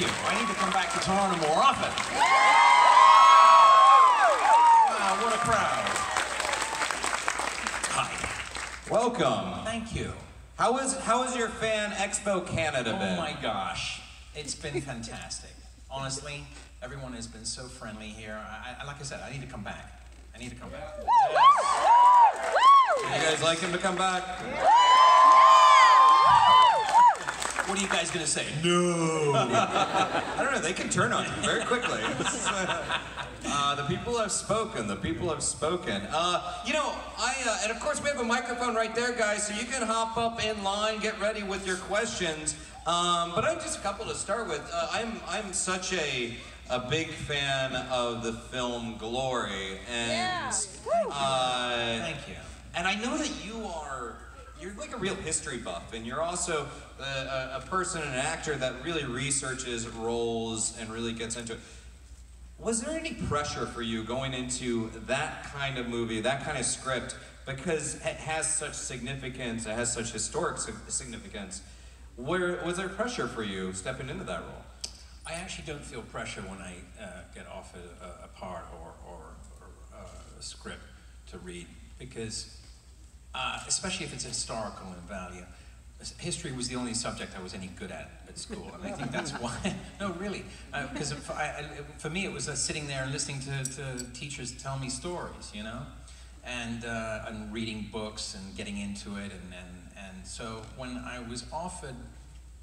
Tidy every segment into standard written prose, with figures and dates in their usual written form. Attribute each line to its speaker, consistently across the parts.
Speaker 1: you. I need to come back to Toronto more often. Wow, what a crowd. Hi. Welcome. Thank you.
Speaker 2: How has your fan Expo Canada been?
Speaker 1: Oh my gosh, it's been fantastic. Honestly, everyone has been so friendly here. Like I said, I need to come back. I need to come back.
Speaker 2: You guys like him to come back?
Speaker 1: What are you guys gonna say? No.
Speaker 2: I don't know, they can turn on you very quickly. The people have spoken, the people have spoken. You know, and of course we have a microphone right there, guys, so you can hop up in line, get ready with your questions. But I have just a couple to start with. I'm such a big fan of the film Glory, and
Speaker 1: thank you.
Speaker 2: And I know that you're like a real history buff, and you're also a person, an actor that really researches roles and really gets into it. Was there any pressure for you going into that kind of movie, that kind of script, because it has such significance, it has such historic significance? Was there pressure for you stepping into that role?
Speaker 1: I actually don't feel pressure when I get offered a part or a script to read, because especially if it's historical in value. History was the only subject I was any good at school, and I think that's why. No, really, because for me it was sitting there and listening to teachers tell me stories, you know, and reading books and getting into it, and so when I was offered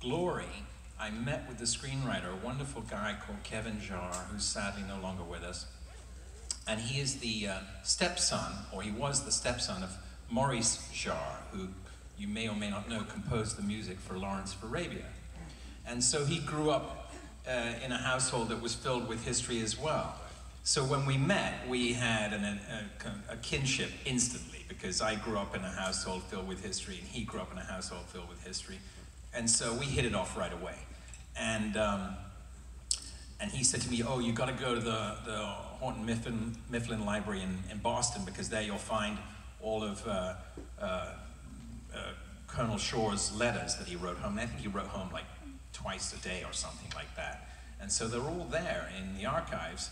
Speaker 1: Glory, I met with the screenwriter, a wonderful guy called Kevin Jarre, who's sadly no longer with us, and he is the stepson, or he was the stepson of Maurice Jarre, who you may or may not know composed the music for Lawrence of Arabia. And so he grew up in a household that was filled with history as well. So when we met, we had a kinship instantly, because I grew up in a household filled with history, and he grew up in a household filled with history. And so we hit it off right away. And he said to me, oh, you gotta go to the Horton Mifflin Library in Boston, because there you'll find all of Colonel Shore's letters that he wrote home. And I think he wrote home like twice a day or something like that. And so they're all there in the archives.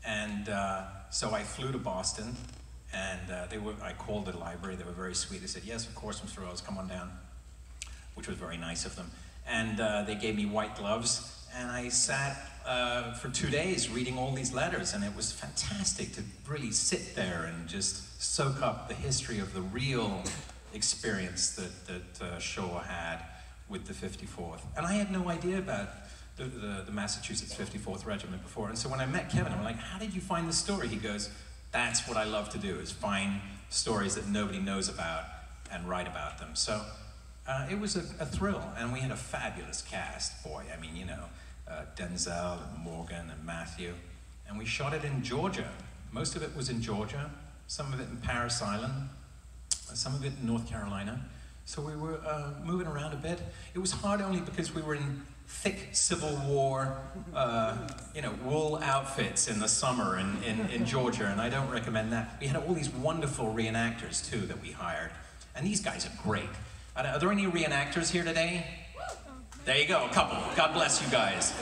Speaker 1: And so I flew to Boston, and I called the library. They were very sweet. They said, yes, of course, Mr. Rose, come on down, which was very nice of them. And they gave me white gloves, and I sat for 2 days reading all these letters, and it was fantastic to really sit there and just soak up the history of the real experience that Shore had with the 54th. And I had no idea about the Massachusetts 54th Regiment before. And so when I met Kevin, I'm like, how did you find this story? He goes, that's what I love to do, is find stories that nobody knows about and write about them. So it was a thrill, and we had a fabulous cast, boy. I mean, you know, Denzel and Morgan and Matthew. And we shot it in Georgia. Most of it was in Georgia, some of it in Paris Island, some of it in North Carolina. So we were moving around a bit. It was hard only because we were in thick Civil War, you know, wool outfits in the summer in Georgia, and I don't recommend that. We had all these wonderful reenactors too that we hired, and these guys are great. Are there any reenactors here today? There you go, a couple. God bless you guys.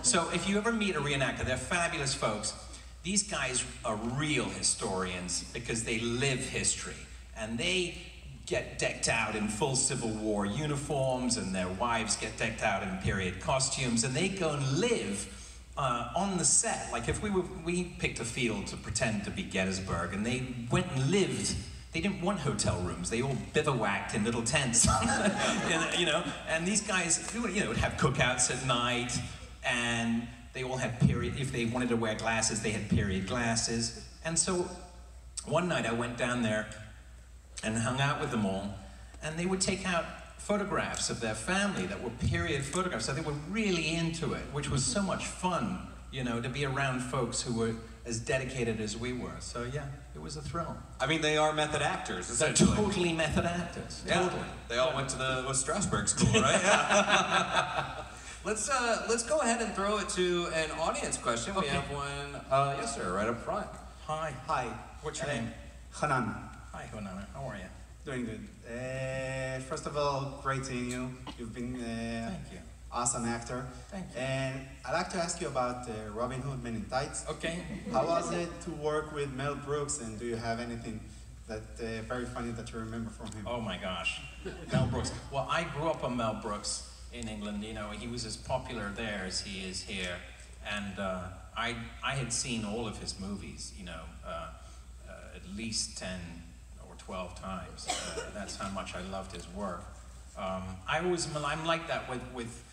Speaker 1: So if you ever meet a reenactor, they're fabulous folks. These guys are real historians because they live history, and they get decked out in full Civil War uniforms, and their wives get decked out in period costumes, and they go and live on the set. Like if we picked a field to pretend to be Gettysburg, and they went and lived. They didn't want hotel rooms. They all bivouacked in little tents, you know. And these guys, you know, would have cookouts at night, and they all had period. If they wanted to wear glasses, they had period glasses. And so one night I went down there and hung out with them all, and they would take out photographs of their family that were period photographs. So they were really into it, which was so much fun, you know, to be around folks who were as dedicated as we were. So yeah, it was a thrill.
Speaker 2: I mean, they are method actors,
Speaker 1: They're
Speaker 2: essentially.
Speaker 1: totally method actors.
Speaker 2: Yeah.
Speaker 1: Totally.
Speaker 2: They all went to the Strasberg School, right? Yeah. Let's go ahead and throw it to an audience question. We have one, yes sir, right up front.
Speaker 1: Hi.
Speaker 3: Hi.
Speaker 1: What's your name?
Speaker 3: Hanan.
Speaker 1: Hi, Honana. How are you?
Speaker 3: Doing good. First of all, great seeing you. You've been
Speaker 1: Thank you.
Speaker 3: awesome actor.
Speaker 1: Thank you.
Speaker 3: And I'd like to ask you about Robin Hood Men in Tights.
Speaker 1: Okay.
Speaker 3: How was it to work with Mel Brooks, and do you have anything that very funny that you remember from him?
Speaker 1: Oh my gosh, Mel Brooks. Well, I grew up on Mel Brooks in England. You know, he was as popular there as he is here, and I had seen all of his movies. You know, at least 10 or 12 times. That's how much I loved his work. I'm like that with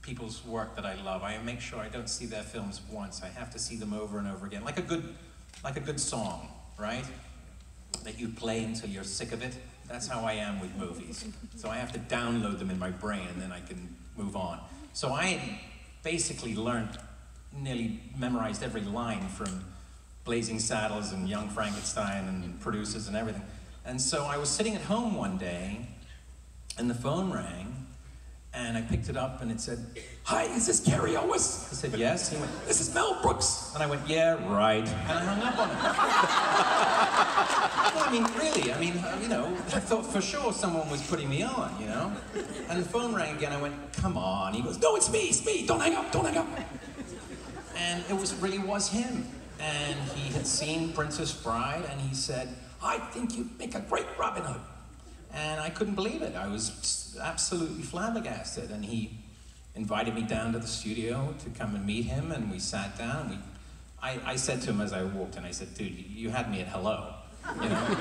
Speaker 1: people's work that I love. I make sure I don't see their films once. I have to see them over and over again, like a good song, right? That you play until you're sick of it. That's how I am with movies. So I have to download them in my brain, and then I can move on. So I had basically nearly memorized every line from Blazing Saddles and Young Frankenstein and Producers and everything. And so I was sitting at home one day, and the phone rang, and I picked it up, and it said, "Hi, is this Cary Elwes?" I said, "Yes." He went, "This is Mel Brooks." And I went, "Yeah, right." And I hung up on him. Well, I mean, really, you know, I thought for sure someone was putting me on, you know? And the phone rang again, I went, "Come on." He goes, "No, it's me, don't hang up, don't hang up." And it really was him. And he had seen Princess Bride, and he said, "I think you'd make a great Robin Hood." And I couldn't believe it. I was absolutely flabbergasted. And he invited me down to the studio to come and meet him, and we sat down. I said to him as I walked in, I said, "Dude, you had me at hello," you know?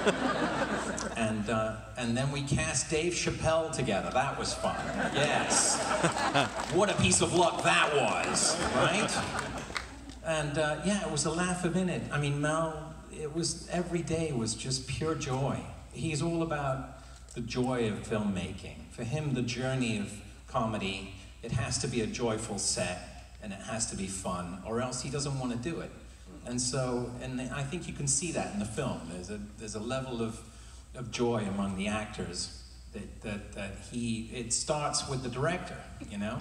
Speaker 1: And then we cast Dave Chappelle together. That was fun. Yes. What a piece of luck that was, right? And yeah, it was a laugh a minute. I mean, Mel, every day was just pure joy. He's all about the joy of filmmaking. For him, the journey of comedy, it has to be a joyful set, and it has to be fun, or else he doesn't want to do it. And so, and I think you can see that in the film. There's a level of joy among the actors it starts with the director, you know?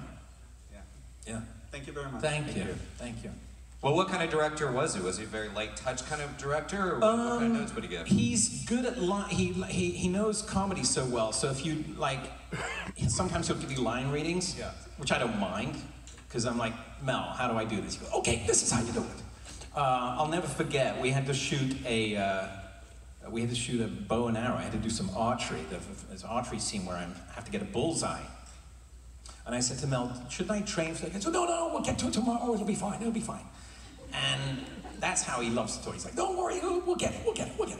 Speaker 3: Yeah.
Speaker 1: Yeah.
Speaker 3: Thank you very much.
Speaker 1: Thank you. Thank you.
Speaker 2: Well, what kind of director was he? Was he a very light touch kind of director, or what kind of notes would he give?
Speaker 1: He's good at he knows comedy so well. So if you like, sometimes he'll give you line readings,
Speaker 2: yeah,
Speaker 1: which I don't mind, because I'm like, "Mel, how do I do this?" He goes, "Okay, this is how you do it." I'll never forget. We had to shoot a bow and arrow. I had to do some archery. There's an archery scene where I have to get a bullseye. And I said to Mel, "Shouldn't I train for that?" He said, No, we'll get to it tomorrow. It'll be fine. It'll be fine. And that's how he loves the toy. He's like, "Don't worry, we'll get it.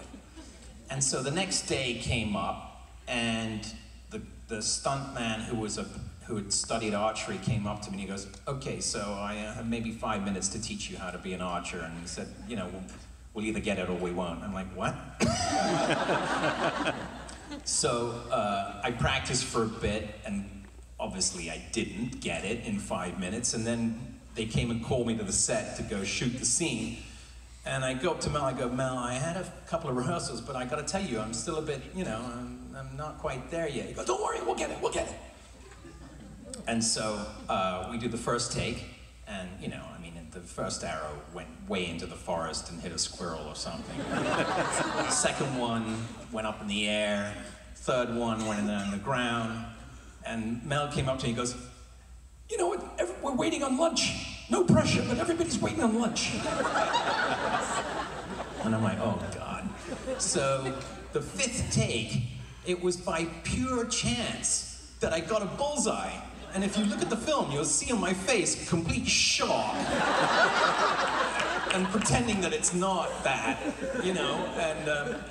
Speaker 1: And so the next day came up, and the stunt man who had studied archery came up to me and he goes, "Okay, so I have maybe 5 minutes to teach you how to be an archer." And he said, "You know, we'll either get it or we won't." I'm like, "What?" So I practiced for a bit, and obviously I didn't get it in 5 minutes, and then they came and called me to the set to go shoot the scene. And I go up to Mel, I go, "Mel, I had a couple of rehearsals, but I gotta tell you, I'm still a bit, you know, I'm not quite there yet." He goes, "Don't worry, we'll get it. And so we do the first take, and you know, I mean, the first arrow went way into the forest and hit a squirrel or something. The second one went up in the air, third one went on the ground, and Mel came up to me and goes, "You know what, we're waiting on lunch. No pressure, but everybody's waiting on lunch." And I'm like, "Oh God." So the fifth take, it was by pure chance that I got a bullseye. And if you look at the film, you'll see on my face complete shock. And pretending that it's not that, you know.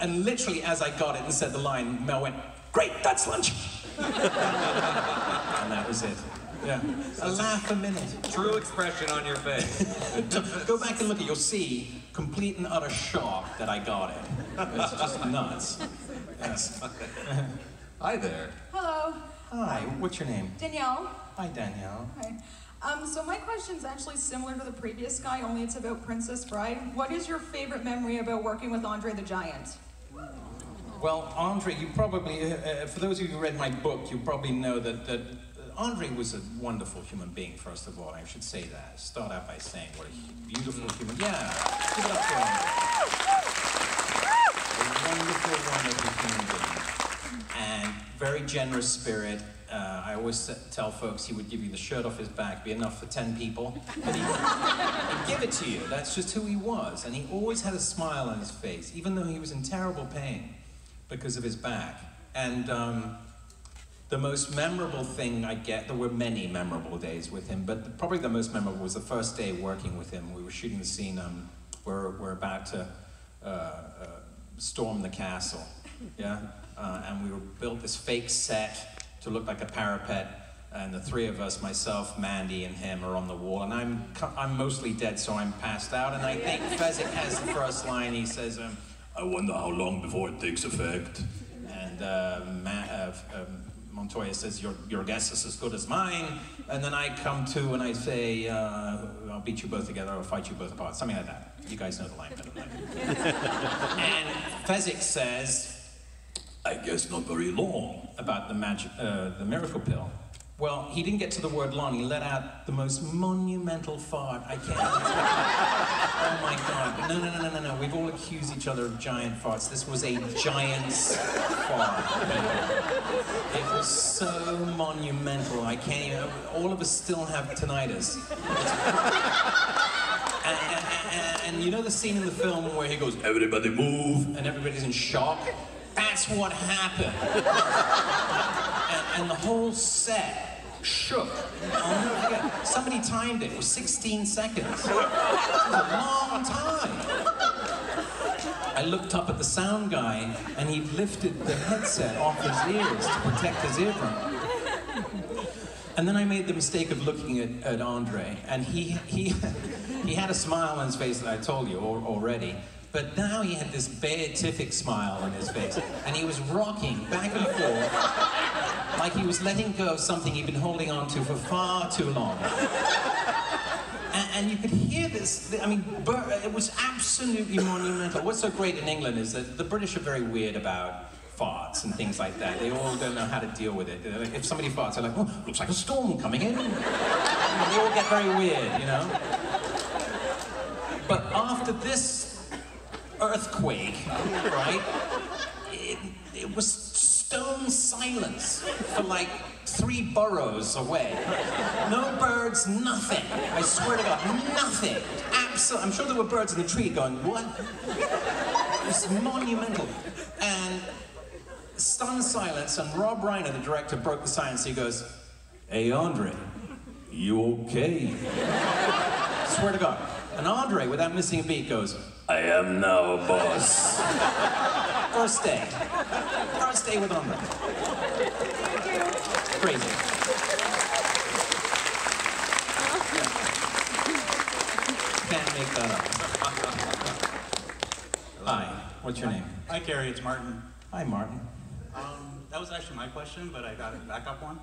Speaker 1: And literally as I got it and said the line, Mel went, "Great, that's lunch." And that was it. Yeah. A laugh a minute.
Speaker 2: True expression on your face.
Speaker 1: Go back and look at, you'll see complete and utter shock that I got it. It's just nuts. Yes.
Speaker 2: Hi there.
Speaker 4: Hello.
Speaker 1: Hi, what's your name?
Speaker 4: Danielle.
Speaker 1: Hi, Danielle.
Speaker 4: Hi. So my question's actually similar to the previous guy, only it's about Princess Bride. What is your favorite memory about working with Andre the Giant?
Speaker 1: Well, Andre, you probably, for those of you who read my book, you probably know that Andre was a wonderful human being, first of all. I should say that. Start out by saying what a beautiful human... Yeah, give it up for Andre. A wonderful, wonderful human being. And very generous spirit, I always tell folks he would give you the shirt off his back, be enough for 10 people, but he'd give it to you. That's just who he was. And he always had a smile on his face, even though he was in terrible pain because of his back. And the most memorable thing I get, there were many memorable days with him, but probably the most memorable was the first day working with him. We were shooting the scene, we're about to storm the castle, yeah? And we built this fake set to look like a parapet, and the three of us, myself, Mandy, and him, are on the wall, and I'm mostly dead, so I'm passed out, and I think Fezzik has the first line. He says, I wonder how long before it takes effect. And Montoya says, your guess is as good as mine. And then I come to and I say, I'll beat you both together, or fight you both apart, something like that. You guys know the line better than I do. And Fezzik says, I guess not very long, about the miracle pill. Well, he didn't get to the word long. He let out the most monumental fart I can. Oh my God. No. We've all accused each other of giant farts. This was a giant's fart. It was so monumental. I can't even, all of us still have tinnitus. And you know the scene in the film where he goes, everybody move, and everybody's in shock? That's what happened. And the whole set shook. I'll never forget. Somebody timed it. It was 16 seconds. It was a long time. I looked up at the sound guy, and he lifted the headset off his ears to protect his eardrum. And then I made the mistake of looking at Andre, and he had a smile on his face that I told you already. But now he had this beatific smile on his face, and he was rocking back and forth like he was letting go of something he'd been holding on to for far too long. And you could hear this, I mean, it was absolutely monumental. What's so great in England is that the British are very weird about farts and things like that. They all don't know how to deal with it. If somebody farts, they're like, oh, looks like a storm coming in. They all get very weird, you know? But after this earthquake, right? It was stone silence for like 3 boroughs away. No birds, nothing. I swear to God, nothing. I'm sure there were birds in the tree going, what? It was monumental. And stunned silence, and Rob Reiner, the director, broke the silence. He goes, hey, Andre, you okay? Swear to God. And Andre, without missing a beat, goes, I am now, boss. First day with Andre. Crazy. Can't make that up. Hi, what's your name?
Speaker 5: Hi, Cary, it's Martin.
Speaker 1: Hi, Martin.
Speaker 5: That was actually my question, but I got a backup one.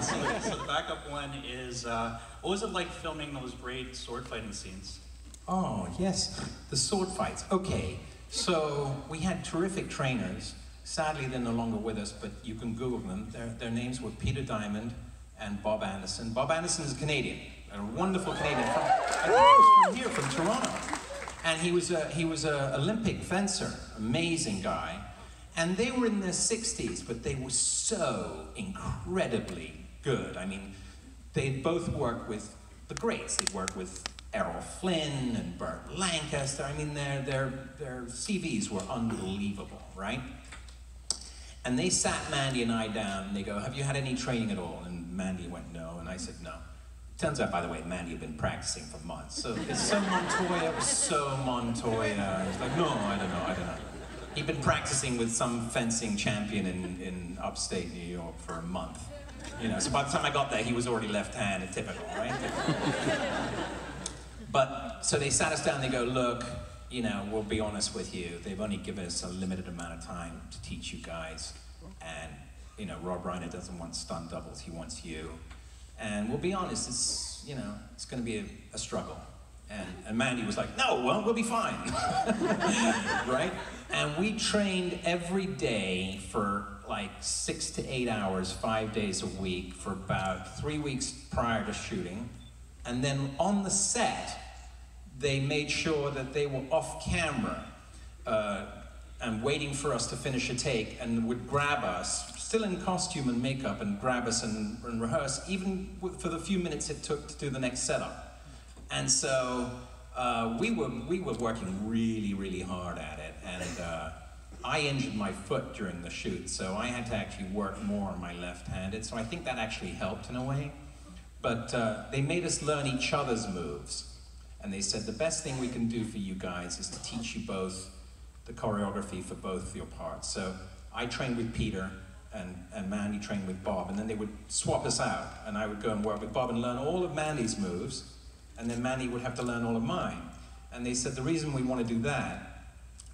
Speaker 5: So the backup one is, what was it like filming those great sword fighting scenes?
Speaker 1: Oh, yes, the sword fights. Okay, so we had terrific trainers. Sadly, they're no longer with us, but you can Google them. Their names were Peter Diamond and Bob Anderson. Bob Anderson is a Canadian, a wonderful Canadian. I think he was from here, from Toronto. And he was a Olympic fencer, amazing guy. And they were in their 60s, but they were so incredibly good. I mean, they'd both worked with the greats. They'd worked with Errol Flynn and Burt Lancaster. I mean, their CVs were unbelievable, right? And they sat Mandy and I down, and they go, have you had any training at all? And Mandy went, no, and I said, no. Turns out, by the way, Mandy had been practicing for months. So it's so Montoya, it was so Montoya. He's like, no, I don't know. He'd been practicing with some fencing champion in upstate New York for a month. You know, so by the time I got there, he was already left-handed, typical, right? But, so they sat us down, they go, look, you know, we'll be honest with you, they've only given us a limited amount of time to teach you guys, and, you know, Rob Reiner doesn't want stunt doubles, he wants you. And we'll be honest, it's, you know, it's gonna be a struggle. And Mandy was like, no, well, we'll be fine, right? And we trained every day for like 6 to 8 hours, 5 days a week for about 3 weeks prior to shooting. And then on the set, they made sure that they were off camera and waiting for us to finish a take and would grab us, still in costume and makeup and grab us and rehearse, even for the few minutes it took to do the next setup. And so we were working really, really hard at it, and I injured my foot during the shoot, so I had to actually work more on my left-handed, so I think that actually helped in a way. But they made us learn each other's moves, and they said the best thing we can do for you guys is to teach you both the choreography for both your parts. So I trained with Peter, and Mandy trained with Bob, and then they would swap us out, and I would go and work with Bob and learn all of Mandy's moves, and then Mandy would have to learn all of mine. And they said the reason we want to do that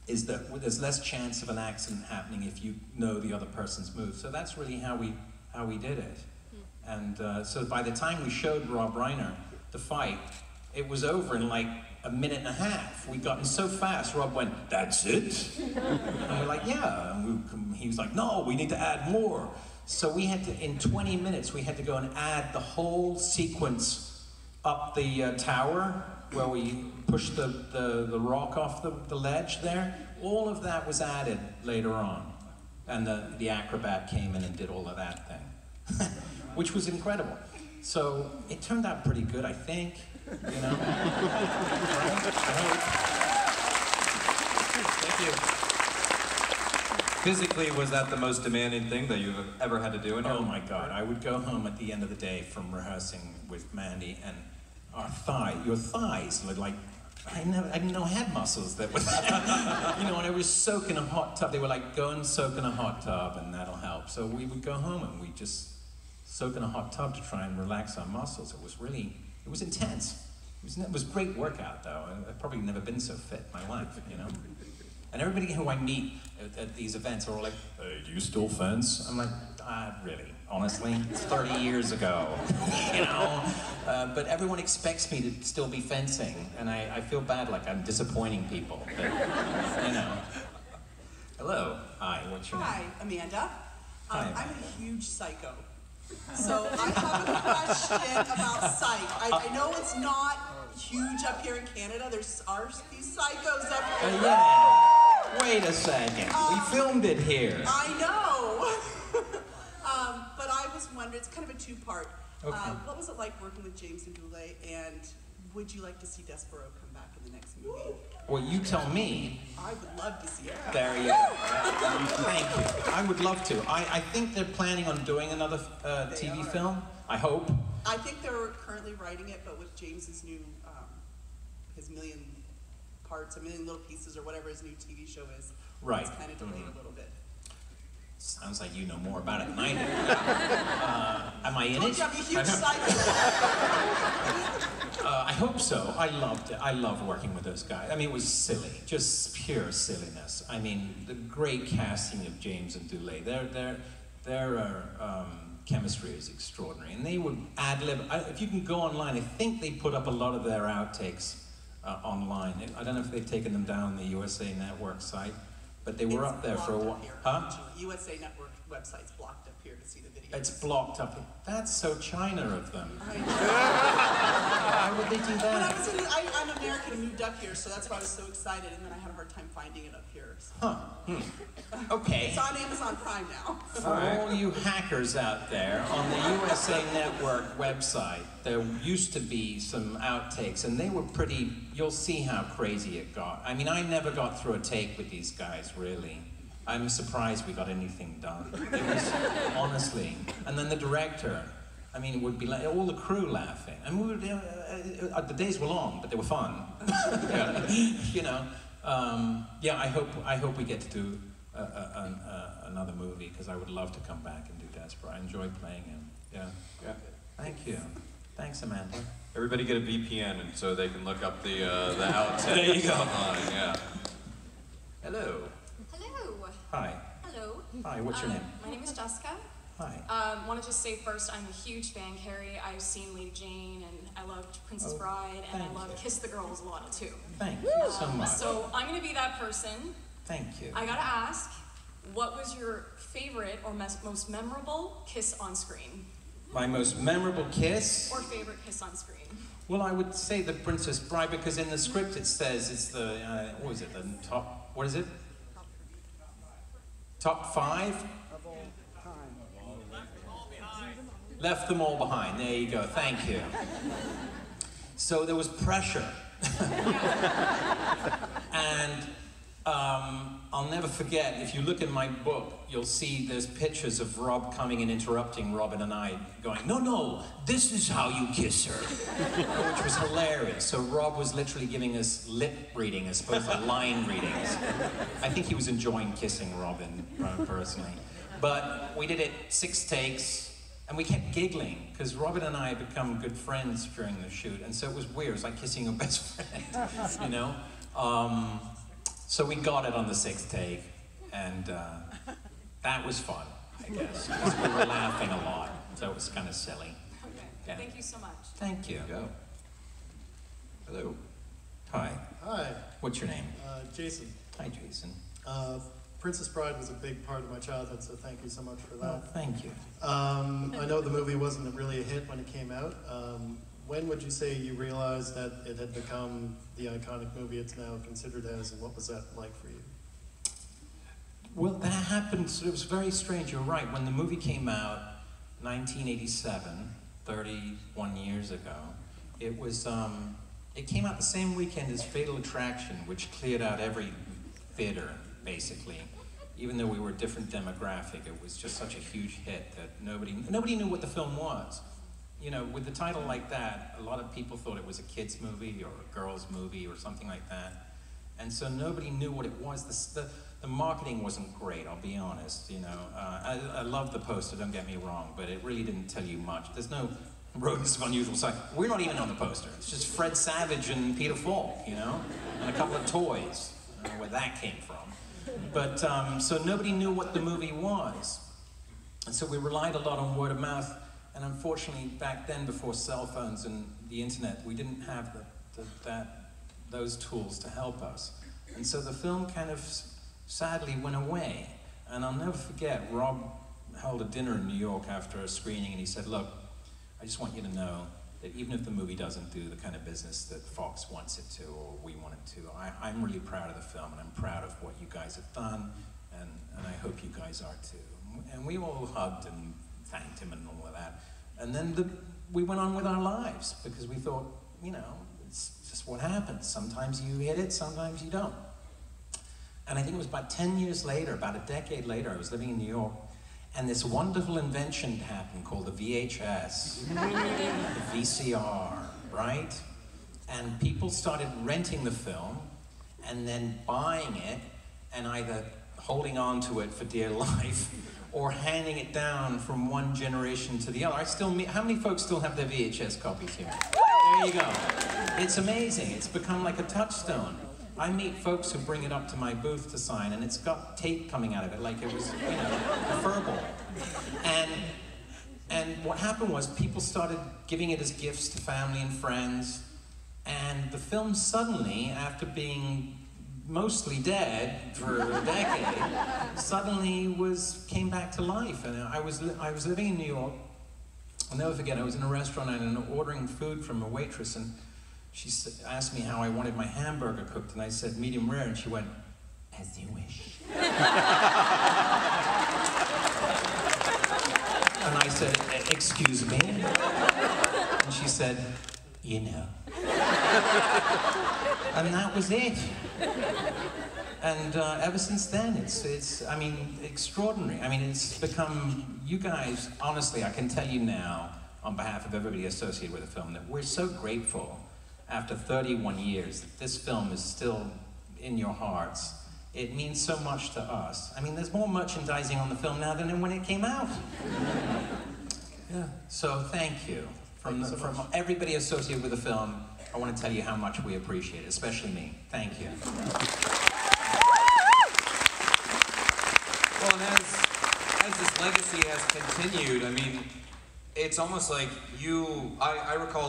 Speaker 1: is that there's less chance of an accident happening if you know the other person's moves. So that's really how we did it. And so by the time we showed Rob Reiner the fight, it was over in like a minute and a half. We'd gotten so fast, Rob went, "That's it?" And we're like, "Yeah." And he was like, "No, we need to add more." So we had to, in 20 minutes, we had to go and add the whole sequence up the tower, where we pushed the rock off the ledge there. All of that was added later on. And the acrobat came in and did all of that thing, which was incredible. So it turned out pretty good, I think, you know?
Speaker 2: Thank you. Physically, was that the most demanding thing that you've ever had to do in here?
Speaker 1: Oh my God, I would go home at the end of the day from rehearsing with Mandy, and your thighs were like, I didn't know I had muscles that were, you know, and I was soak in a hot tub. They were like, "Go and soak in a hot tub and that'll help." So we would go home and we just soak in a hot tub to try and relax our muscles. It was intense. It was a great workout though. I've probably never been so fit in my life, you know. And everybody who I meet at these events are all like, "Hey, do you still fence?" I'm like, really, honestly, it's 30 years ago, you know? But everyone expects me to still be fencing, and I feel bad, like I'm disappointing people, but, you know. Hello, hi, what's your name?
Speaker 6: Hi, Amanda.
Speaker 1: Hi.
Speaker 6: I'm a huge psycho. So I have a question about psych. I know it's not huge up here in Canada. There's these psychos up here.
Speaker 1: Yeah. Wait a second. We filmed it here.
Speaker 6: I know. But I was wondering, it's kind of a two-part.
Speaker 1: Okay.
Speaker 6: What was it like working with James and Goulet, and would you like to see Despero come back in the next movie?
Speaker 1: Well, you tell me.
Speaker 6: I would love to see it.
Speaker 1: There you go. Thank you. I would love to. I think they're planning on doing another TV film. I hope.
Speaker 6: I think they're currently writing it, but with James's new, his million parts, a million little pieces, or whatever his new TV show is.
Speaker 1: Right.
Speaker 6: It's kind of delayed a little bit.
Speaker 1: Sounds like you know more about it than I do. Am I in it?
Speaker 6: I'm a huge psycho.
Speaker 1: I hope so. I loved it. I love working with those guys. I mean, it was silly, just pure silliness. I mean, the great casting of James and Goulet. Their chemistry is extraordinary, and they would ad-lib. If you can go online, I think they put up a lot of their outtakes online. I don't know if they've taken them down on the USA Network site, but they were up there for a while. Huh?
Speaker 6: USA Network website's blocked up here to see the video.
Speaker 1: It's blocked up. That's so China of them.
Speaker 6: I know.
Speaker 1: Why would they do
Speaker 6: But
Speaker 1: that?
Speaker 6: I'm American and moved up here, so that's why I was so excited, and then I had a hard time finding it up here. So.
Speaker 1: Huh. Okay.
Speaker 6: It's on Amazon Prime now.
Speaker 1: For all you hackers out there, on the USA Network website, there used to be some outtakes, and they were pretty, you'll see how crazy it got. I mean, I never got through a take with these guys, really. I'm surprised we got anything done. It was, honestly. And then the director, I mean, it would be like, all the crew laughing. I mean, the days were long, but they were fun. Yeah. You know, yeah, I hope we get to do another movie, because I would love to come back and do Despero. I enjoy playing him. Yeah. Thank you. Thanks, Amanda.
Speaker 2: Everybody get a VPN, and so they can look up the outtakes.
Speaker 1: There you go.
Speaker 2: Online, yeah.
Speaker 1: Hello.
Speaker 7: Hello.
Speaker 1: Hi.
Speaker 7: Hello.
Speaker 1: Hi, what's your name?
Speaker 7: My name is Jessica.
Speaker 1: Hi.
Speaker 7: Want to just say first, I'm a huge fan, Cary. I've seen Lady Jane, and I loved Princess Bride, and I
Speaker 1: thank
Speaker 7: love
Speaker 1: you.
Speaker 7: Kiss the Girls a lot too.
Speaker 1: Thank you so much.
Speaker 7: So I'm going to be that person.
Speaker 1: Thank you.
Speaker 7: I gotta ask, what was your favorite or most memorable kiss on screen?
Speaker 1: My most memorable kiss?
Speaker 7: Or favorite kiss on screen?
Speaker 1: Well, I would say the Princess Bride, because in the script it says it's the, what is it, the top, what is it? Top 5? Left them all behind. There you go. Thank you. So there was pressure. And I'll never forget, if you look in my book, you'll see there's pictures of Rob coming and interrupting Robin and I, going, no, no, this is how you kiss her, which was hilarious. So Rob was literally giving us lip reading as opposed to line readings. I think he was enjoying kissing Robin, personally. But we did it 6 takes, and we kept giggling, because Robin and I had become good friends during the shoot, and so it was weird. It was like kissing your best friend, you know? So we got it on the 6th take, and that was fun, I guess, because we were laughing a lot, so it was kind of silly.
Speaker 7: Okay,
Speaker 1: Yeah.
Speaker 7: thank you so much.
Speaker 1: Thank you.
Speaker 2: Go. Hello.
Speaker 1: Hi.
Speaker 8: Hi,
Speaker 1: What's your name?
Speaker 8: Jason.
Speaker 1: Hi, Jason.
Speaker 8: Princess Bride was a big part of my childhood, so thank you so much for
Speaker 1: Oh,
Speaker 8: that.
Speaker 1: thank you.
Speaker 8: I know the movie wasn't really a hit when it came out. When would you say you realized that it had become the iconic movie it's now considered as, and what was that like for you?
Speaker 1: Well, that happened, so it was very strange, you're right. When the movie came out, 1987, 31 years ago, it was, it came out the same weekend as Fatal Attraction, which cleared out every theater, basically. Even though we were a different demographic, it was just such a huge hit that nobody knew what the film was. You know, with the title like that, a lot of people thought it was a kid's movie or a girl's movie or something like that. And so nobody knew what it was. The marketing wasn't great, I'll be honest, you know. I love the poster, don't get me wrong, but it really didn't tell you much. There's no rodents of unusual size. We're not even on the poster. It's just Fred Savage and Peter Falk, you know, and a couple of toys. I don't know where that came from. But, so nobody knew what the movie was. And so we relied a lot on word of mouth. And unfortunately, back then, before cell phones and the internet, we didn't have those tools to help us. And so the film kind of sadly went away. And I'll never forget, Rob held a dinner in New York after a screening, and he said, look, I just want you to know that even if the movie doesn't do the kind of business that Fox wants it to, or we want it to, I'm really proud of the film, and I'm proud of what you guys have done, and I hope you guys are too. And we all hugged and thanked him and all of that. And then we went on with our lives, because we thought, you know, it's just what happens. Sometimes you hit it, sometimes you don't. And I think it was about 10 years later, about a decade later, I was living in New York, and this wonderful invention happened called the VHS, the VCR, right? And people started renting the film and then buying it and either holding on to it for dear life or handing it down from one generation to the other. How many folks still have their VHS copies here? There you go. It's amazing. It's become like a touchstone. I meet folks who bring it up to my booth to sign, and it's got tape coming out of it like it was, you know, a furball. And what happened was people started giving it as gifts to family and friends, and the film suddenly, after being mostly dead for a decade, suddenly came back to life. And I was living in New York. I'll never forget, I was in a restaurant and ordering food from a waitress, and she asked me how I wanted my hamburger cooked, and I said medium rare, and she went, as you wish. And I said, excuse me? And she said, you know. And that was it. And ever since then, it's I mean, extraordinary. I mean, it's become, you guys, honestly, I can tell you now, on behalf of everybody associated with the film, that we're so grateful after 31 years that this film is still in your hearts. It means so much to us. I mean, there's more merchandising on the film now than when it came out. Yeah. So thank you. From everybody associated with the film, I want to tell you how much we appreciate it, especially me. Thank you.
Speaker 2: Well, and as this legacy has continued, I mean, it's almost like I recall